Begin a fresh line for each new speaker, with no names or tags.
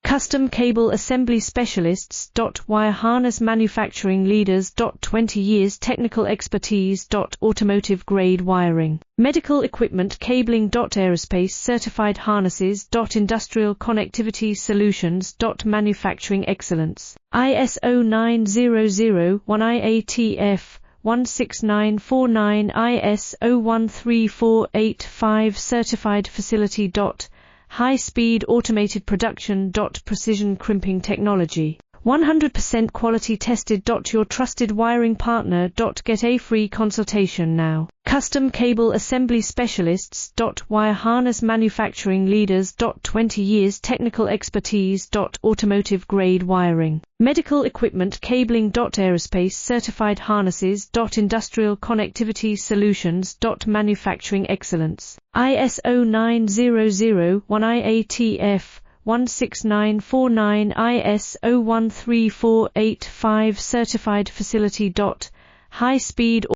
Custom cable assembly specialists. Wire harness manufacturing leaders. 20 years technical expertise. Automotive grade wiring. Medical equipment cabling. Aerospace certified harnesses. Industrial connectivity solutions. Manufacturing excellence. ISO 9001 IATF 16949 ISO 13485 certified facility. High-speed automated production. Precision crimping technology. 100% quality tested. Your trusted wiring partner. Get a free consultation now. Custom cable assembly specialists. Wire harness manufacturing leaders. 20 years technical expertise. Automotive grade wiring. Medical equipment cabling. Aerospace certified harnesses. Industrial connectivity solutions. Manufacturing excellence. ISO 9001 IATF 16949 ISO 13485 certified facility. High speed